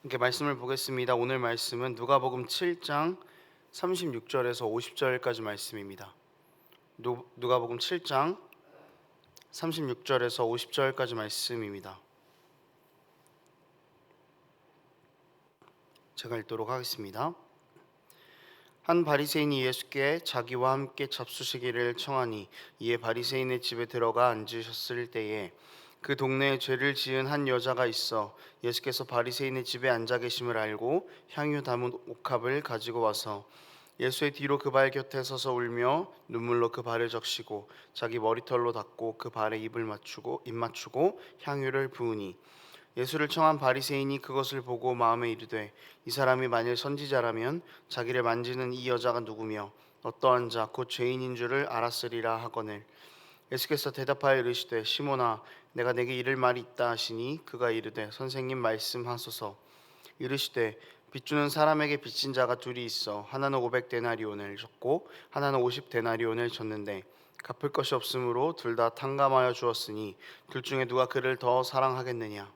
이렇게 말씀을 보겠습니다. 오늘 말씀은 누가복음 7장 36절에서 50절까지 말씀입니다. 누가복음 7장 36절에서 50절까지 말씀입니다. 제가 읽도록 하겠습니다. 한 바리새인이 예수께 자기와 함께 잡수시기를 청하니 이에 바리새인의 집에 들어가 앉으셨을 때에 그 동네에 죄를 지은 한 여자가 있어 예수께서 바리새인의 집에 앉아 계심을 알고 향유 담은 옥합을 가지고 와서 예수의 뒤로 그 발 곁에 서서 울며 눈물로 그 발을 적시고 자기 머리털로 닦고 그 발에 입 맞추고 향유를 부으니 예수를 청한 바리새인이 그것을 보고 마음에 이르되 이 사람이 만일 선지자라면 자기를 만지는 이 여자가 누구며 어떠한 자 곧 죄인인 줄을 알았으리라 하거늘 예수께서 대답하여 이르시되 시몬아 내가 내게 이를 말이 있다 하시니 그가 이르되 선생님 말씀하소서. 이르시되 빚주는 사람에게 빚진 자가 둘이 있어 하나는 500데나리온을 줬고 하나는 50데나리온을 줬는데 갚을 것이 없으므로 둘 다 탕감하여 주었으니 둘 중에 누가 그를 더 사랑하겠느냐.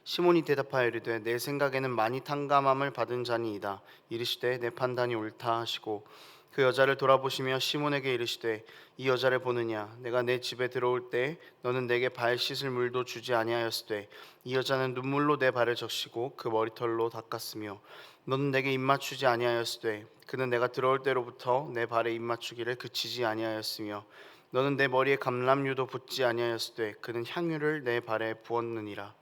시몬이 대답하여 이르되 내 생각에는 많이 탕감함을 받은 자니이다. 이르시되 내 판단이 옳다 하시고 그 여자를 돌아보시며 시몬에게 이르시되 이 여자를 보느냐. 내가 내 집에 들어올 때 너는 내게 발 씻을 물도 주지 아니하였으되 이 여자는 눈물로 내 발을 적시고 그 머리털로 닦았으며 너는 내게 입 맞추지 아니하였으되 그는 내가 들어올 때로부터 내 발에 입 맞추기를 그치지 아니하였으며 너는 내 머리에 감람유도 붓지 아니하였으되 그는 향유를 내 발에 부었느니라.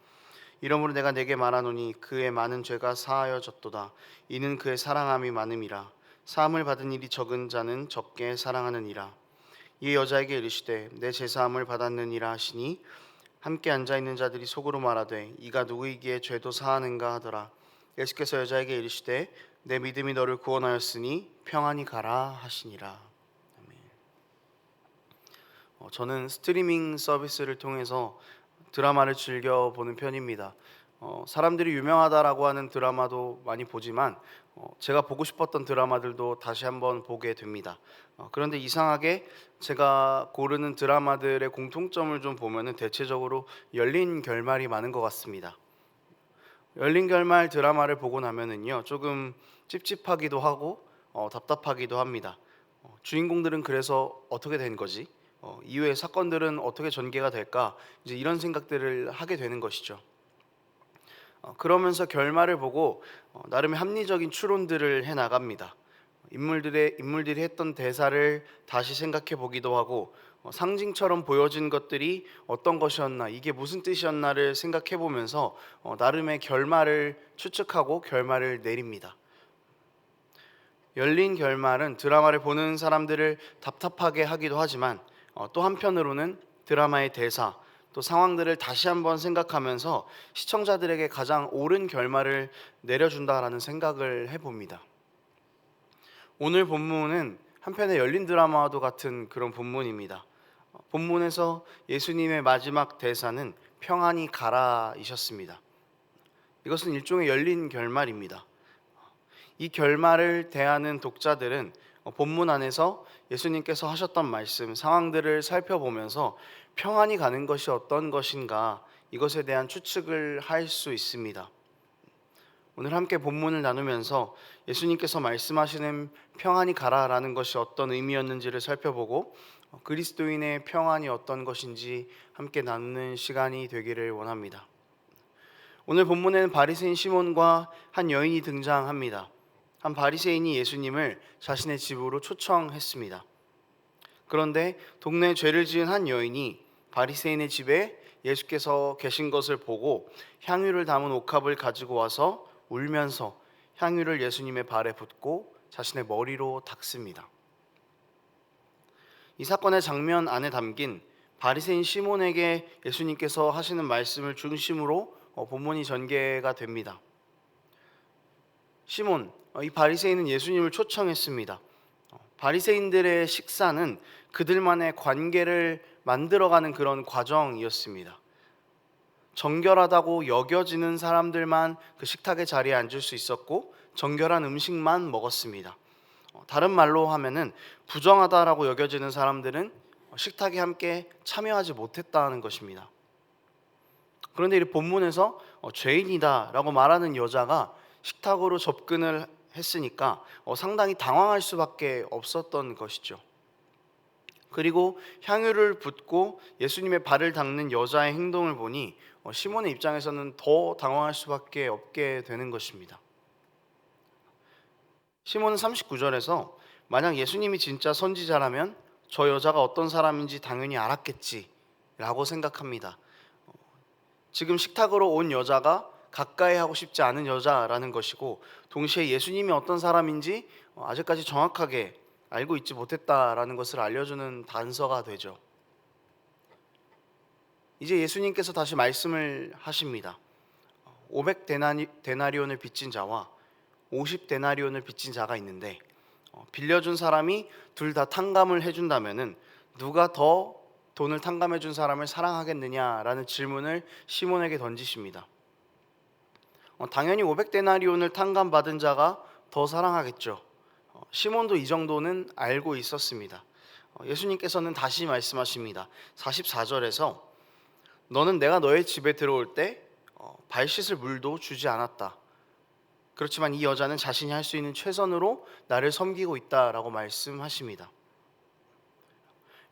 이러므로 내가 내게 말하노니 그의 많은 죄가 사하여졌도다. 이는 그의 사랑함이 많음이라. 사함을 받은 일이 적은 자는 적게 사랑하느니라. 이 여자에게 이르시되 내 제사함을 받았느니라 하시니 함께 앉아 있는 자들이 속으로 말하되 이가 누구이기에 죄도 사하는가 하더라. 예수께서 여자에게 이르시되 내 믿음이 너를 구원하였으니 평안히 가라 하시니라. 아멘. 저는 스트리밍 서비스를 통해서 드라마를 즐겨 보는 편입니다. 사람들이 유명하다라고 하는 드라마도 많이 보지만 제가 보고 싶었던 드라마들도 다시 한번 보게 됩니다. 그런데 이상하게 제가 고르는 드라마들의 공통점을 좀 보면은 대체적으로 열린 결말이 많은 것 같습니다. 열린 결말 드라마를 보고 나면은요 조금 찝찝하기도 하고 답답하기도 합니다. 주인공들은 그래서 어떻게 된 거지? 이후의 사건들은 어떻게 전개가 될까? 이제 이런 생각들을 하게 되는 것이죠. 그러면서 결말을 보고 나름의 합리적인 추론들을 해 나갑니다. 인물들이 했던 대사를 다시 생각해 보기도 하고 상징처럼 보여진 것들이 어떤 것이었나, 이게 무슨 뜻이었나를 생각해 보면서 나름의 결말을 추측하고 결말을 내립니다. 열린 결말은 드라마를 보는 사람들을 답답하게 하기도 하지만 또 한편으로는 드라마의 대사 또 상황들을 다시 한번 생각하면서 시청자들에게 가장 옳은 결말을 내려준다라는 생각을 해봅니다. 오늘 본문은 한편의 열린 드라마와도 같은 그런 본문입니다. 본문에서 예수님의 마지막 대사는 평안히 가라이셨습니다. 이것은 일종의 열린 결말입니다. 이 결말을 대하는 독자들은 본문 안에서 예수님께서 하셨던 말씀, 상황들을 살펴보면서 평안히 가는 것이 어떤 것인가, 이것에 대한 추측을 할 수 있습니다. 오늘 함께 본문을 나누면서 예수님께서 말씀하시는 평안히 가라라는 것이 어떤 의미였는지를 살펴보고 그리스도인의 평안이 어떤 것인지 함께 나누는 시간이 되기를 원합니다. 오늘 본문에는 바리새인 시몬과 한 여인이 등장합니다. 한 바리새인이 예수님을 자신의 집으로 초청했습니다. 그런데 동네에 죄를 지은 한 여인이 바리새인의 집에 예수께서 계신 것을 보고 향유를 담은 옥합을 가지고 와서 울면서 향유를 예수님의 발에 붓고 자신의 머리로 닦습니다. 이 사건의 장면 안에 담긴 바리새인 시몬에게 예수님께서 하시는 말씀을 중심으로 본문이 전개가 됩니다. 시몬, 이 바리새인은 예수님을 초청했습니다. 바리새인들의 식사는 그들만의 관계를 만들어가는 그런 과정이었습니다. 정결하다고 여겨지는 사람들만 그 식탁의 자리에 앉을 수 있었고 정결한 음식만 먹었습니다. 다른 말로 하면은 부정하다라고 여겨지는 사람들은 식탁에 함께 참여하지 못했다는 것입니다. 그런데 이 본문에서 죄인이다라고 말하는 여자가 식탁으로 접근을 했으니까 상당히 당황할 수밖에 없었던 것이죠. 그리고 향유를 붓고 예수님의 발을 닦는 여자의 행동을 보니 시몬의 입장에서는 더 당황할 수밖에 없게 되는 것입니다. 시몬은 39절에서 만약 예수님이 진짜 선지자라면 저 여자가 어떤 사람인지 당연히 알았겠지 라고 생각합니다. 지금 식탁으로 온 여자가 가까이 하고 싶지 않은 여자라는 것이고, 동시에 예수님이 어떤 사람인지 아직까지 정확하게 알고 있지 못했다라는 것을 알려주는 단서가 되죠. 이제 예수님께서 다시 말씀을 하십니다. 500데나리온을 빚진 자와 50데나리온을 빚진 자가 있는데 빌려준 사람이 둘 다 탕감을 해준다면은 누가 더 돈을 탕감해 준 사람을 사랑하겠느냐라는 질문을 시몬에게 던지십니다. 당연히 500데나리온을 탕감받은 자가 더 사랑하겠죠. 시몬도 이 정도는 알고 있었습니다. 예수님께서는 다시 말씀하십니다. 44절에서 너는 내가 너의 집에 들어올 때 발 씻을 물도 주지 않았다. 그렇지만 이 여자는 자신이 할 수 있는 최선으로 나를 섬기고 있다라고 말씀하십니다.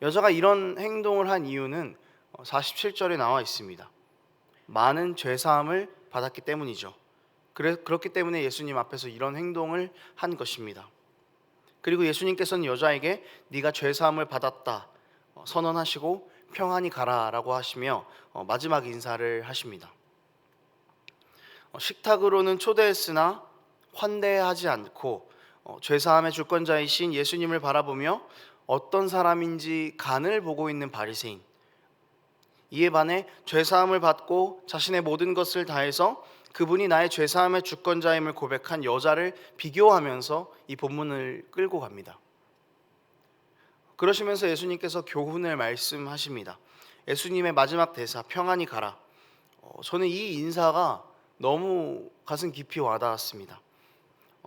여자가 이런 행동을 한 이유는 47절에 나와 있습니다. 많은 죄사함을 받았기 때문이죠. 그렇기 때문에 예수님 앞에서 이런 행동을 한 것입니다. 그리고 예수님께서는 여자에게 네가 죄사함을 받았다 선언하시고 평안히 가라라고 하시며 마지막 인사를 하십니다. 식탁으로는 초대했으나 환대하지 않고 죄사함의 주권자이신 예수님을 바라보며 어떤 사람인지 간을 보고 있는 바리새인, 이에 반해 죄사함을 받고 자신의 모든 것을 다해서 그분이 나의 죄사함의 주권자임을 고백한 여자를 비교하면서 이 본문을 끌고 갑니다. 그러시면서 예수님께서 교훈을 말씀하십니다. 예수님의 마지막 대사 평안히 가라. 저는 이 인사가 너무 가슴 깊이 와닿았습니다.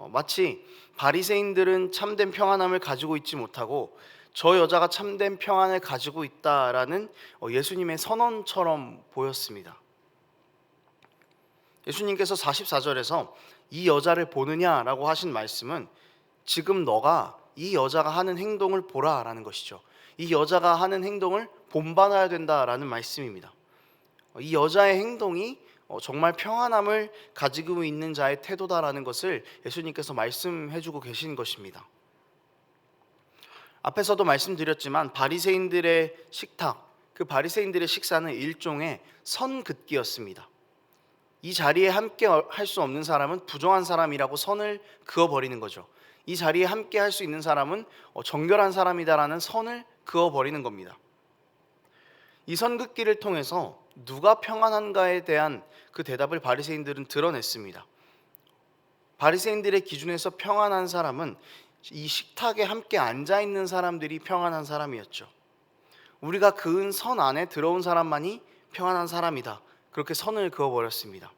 마치 바리새인들은 참된 평안함을 가지고 있지 못하고 저 여자가 참된 평안을 가지고 있다라는 예수님의 선언처럼 보였습니다. 예수님께서 44절에서 이 여자를 보느냐라고 하신 말씀은 지금 너가 이 여자가 하는 행동을 보라라는 것이죠. 이 여자가 하는 행동을 본받아야 된다라는 말씀입니다. 이 여자의 행동이 정말 평안함을 가지고 있는 자의 태도다라는 것을 예수님께서 말씀해주고 계신 것입니다. 앞에서도 말씀드렸지만 바리새인들의 식탁, 그 바리새인들의 식사는 일종의 선긋기였습니다. 이 자리에 함께 할 수 없는 사람은 부정한 사람이라고 선을 그어버리는 거죠. 이 자리에 함께 할 수 있는 사람은 정결한 사람이다라는 선을 그어버리는 겁니다. 이 선긋기를 통해서 누가 평안한가에 대한 그 대답을 바리새인들은 드러냈습니다. 바리새인들의 기준에서 평안한 사람은 이 식탁에 함께 앉아 있는 사람들이 평안한 사람이었죠. 우리가 그은 선 안에 들어온 사람만이 평안한 사람이다. 그렇게 선을 그어버렸습니다.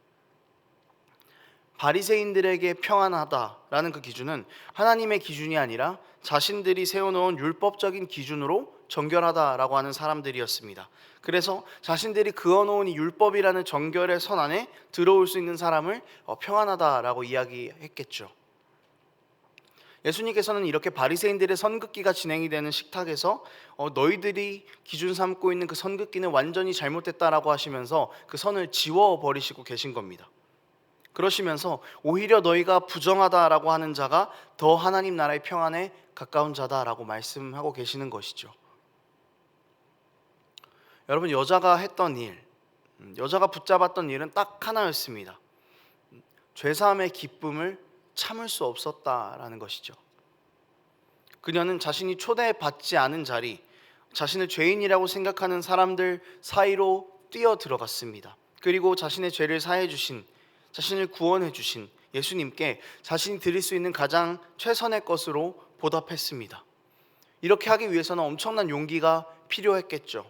바리새인들에게 평안하다라는 그 기준은 하나님의 기준이 아니라 자신들이 세워놓은 율법적인 기준으로 정결하다라고 하는 사람들이었습니다. 그래서 자신들이 그어놓은 이 율법이라는 정결의 선 안에 들어올 수 있는 사람을 평안하다라고 이야기했겠죠. 예수님께서는 이렇게 바리새인들의 선긋기가 진행이 되는 식탁에서 너희들이 기준 삼고 있는 그 선긋기는 완전히 잘못됐다라고 하시면서 그 선을 지워버리시고 계신 겁니다. 그러시면서 오히려 너희가 부정하다라고 하는 자가 더 하나님 나라의 평안에 가까운 자다라고 말씀하고 계시는 것이죠. 여러분, 여자가 했던 일, 여자가 붙잡았던 일은 딱 하나였습니다. 죄사함의 기쁨을 참을 수 없었다라는 것이죠. 그녀는 자신이 초대받지 않은 자리, 자신을 죄인이라고 생각하는 사람들 사이로 뛰어 들어갔습니다. 그리고 자신의 죄를 사해 주신, 자신을 구원해 주신 예수님께 자신이 드릴 수 있는 가장 최선의 것으로 보답했습니다. 이렇게 하기 위해서는 엄청난 용기가 필요했겠죠.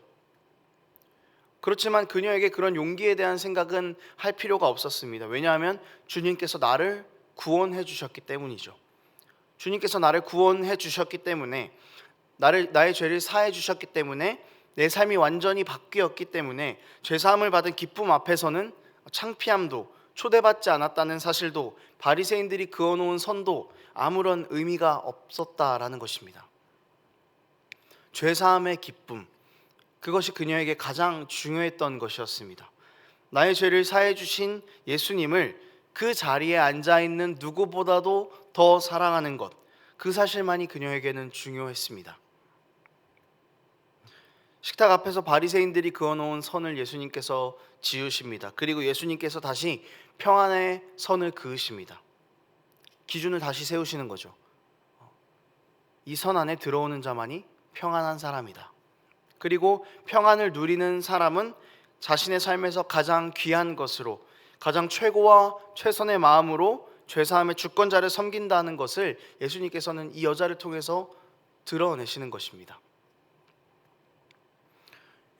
그렇지만 그녀에게 그런 용기에 대한 생각은 할 필요가 없었습니다. 왜냐하면 주님께서 나를 구원해 주셨기 때문이죠. 주님께서 나를 구원해 주셨기 때문에, 나의 죄를 사해 주셨기 때문에 내 삶이 완전히 바뀌었기 때문에 죄사함을 받은 기쁨 앞에서는 창피함도, 초대받지 않았다는 사실도, 바리새인들이 그어놓은 선도 아무런 의미가 없었다라는 것입니다. 죄사함의 기쁨, 그것이 그녀에게 가장 중요했던 것이었습니다. 나의 죄를 사해 주신 예수님을 그 자리에 앉아 있는 누구보다도 더 사랑하는 것, 그 사실만이 그녀에게는 중요했습니다. 식탁 앞에서 바리새인들이 그어놓은 선을 예수님께서 지우십니다. 그리고 예수님께서 다시 평안의 선을 그으십니다. 기준을 다시 세우시는 거죠. 이 선 안에 들어오는 자만이 평안한 사람이다. 그리고 평안을 누리는 사람은 자신의 삶에서 가장 귀한 것으로, 가장 최고와 최선의 마음으로 죄사함의 주권자를 섬긴다는 것을 예수님께서는 이 여자를 통해서 드러내시는 것입니다.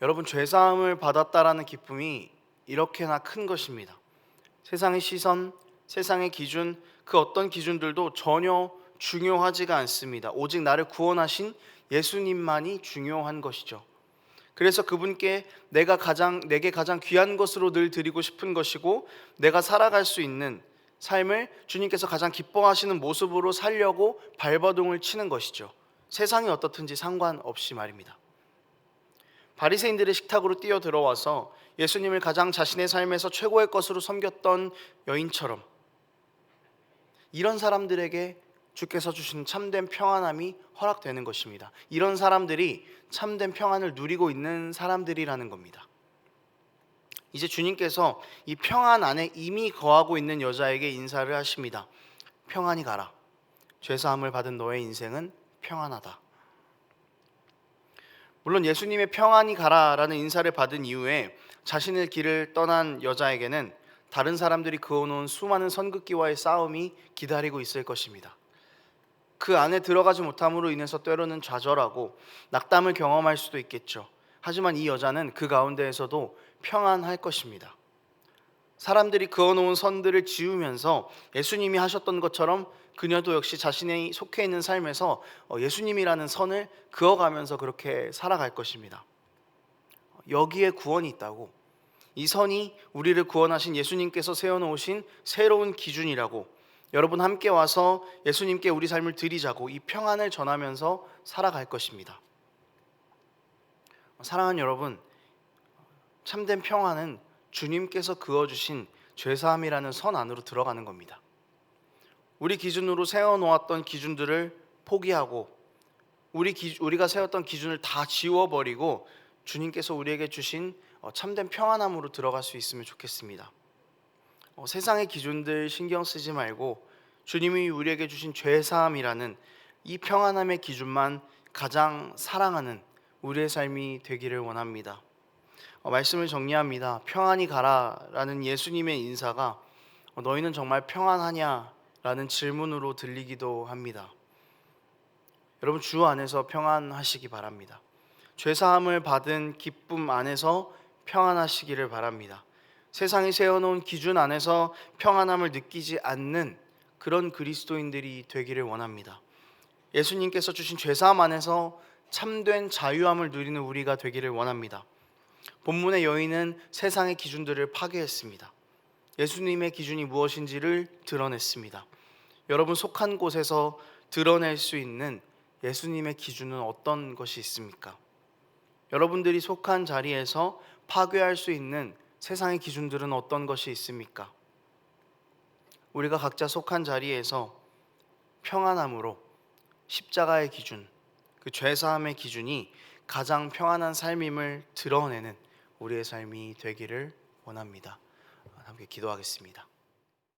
여러분, 죄사함을 받았다라는 기쁨이 이렇게나 큰 것입니다. 세상의 시선, 세상의 기준, 그 어떤 기준들도 전혀 중요하지가 않습니다. 오직 나를 구원하신 예수님만이 중요한 것이죠. 그래서 그분께 내게 가장 귀한 것으로 늘 드리고 싶은 것이고, 내가 살아갈 수 있는 삶을 주님께서 가장 기뻐하시는 모습으로 살려고 발버둥을 치는 것이죠. 세상이 어떻든지 상관없이 말입니다. 바리새인들의 식탁으로 뛰어 들어와서 예수님을 가장 자신의 삶에서 최고의 것으로 섬겼던 여인처럼, 이런 사람들에게 주께서 주신 참된 평안함이 허락되는 것입니다. 이런 사람들이 참된 평안을 누리고 있는 사람들이라는 겁니다. 이제 주님께서 이 평안 안에 이미 거하고 있는 여자에게 인사를 하십니다. 평안히 가라. 죄사함을 받은 너의 인생은 평안하다. 물론 예수님의 평안히 가라라는 인사를 받은 이후에 자신의 길을 떠난 여자에게는 다른 사람들이 그어놓은 수많은 선긋기와의 싸움이 기다리고 있을 것입니다. 그 안에 들어가지 못함으로 인해서 때로는 좌절하고 낙담을 경험할 수도 있겠죠. 하지만 이 여자는 그 가운데에서도 평안할 것입니다. 사람들이 그어놓은 선들을 지우면서 예수님이 하셨던 것처럼 그녀도 역시 자신이 속해 있는 삶에서 예수님이라는 선을 그어가면서 그렇게 살아갈 것입니다. 여기에 구원이 있다고, 이 선이 우리를 구원하신 예수님께서 세워놓으신 새로운 기준이라고, 여러분 함께 와서 예수님께 우리 삶을 드리자고 이 평안을 전하면서 살아갈 것입니다. 사랑하는 여러분, 참된 평안은 주님께서 그어주신 죄사함이라는 선 안으로 들어가는 겁니다. 우리 기준으로 세워놓았던 기준들을 포기하고 우리가 세웠던 기준을 다 지워버리고 주님께서 우리에게 주신 참된 평안함으로 들어갈 수 있으면 좋겠습니다. 세상의 기준들 신경 쓰지 말고 주님이 우리에게 주신 죄사함이라는 이 평안함의 기준만 가장 사랑하는 우리의 삶이 되기를 원합니다. 말씀을 정리합니다. 평안히 가라라는 예수님의 인사가 너희는 정말 평안하냐? 라는 질문으로 들리기도 합니다. 여러분, 주 안에서 평안하시기 바랍니다. 죄사함을 받은 기쁨 안에서 평안하시기를 바랍니다. 세상이 세워놓은 기준 안에서 평안함을 느끼지 않는 그런 그리스도인들이 되기를 원합니다. 예수님께서 주신 죄사함 안에서 참된 자유함을 누리는 우리가 되기를 원합니다. 본문의 여인은 세상의 기준들을 파괴했습니다. 예수님의 기준이 무엇인지를 드러냈습니다. 여러분 속한 곳에서 드러낼 수 있는 예수님의 기준은 어떤 것이 있습니까? 여러분들이 속한 자리에서 파괴할 수 있는 세상의 기준들은 어떤 것이 있습니까? 우리가 각자 속한 자리에서 평안함으로 십자가의 기준, 그 죄사함의 기준이 가장 평안한 삶임을 드러내는 우리의 삶이 되기를 원합니다. 함께 기도하겠습니다.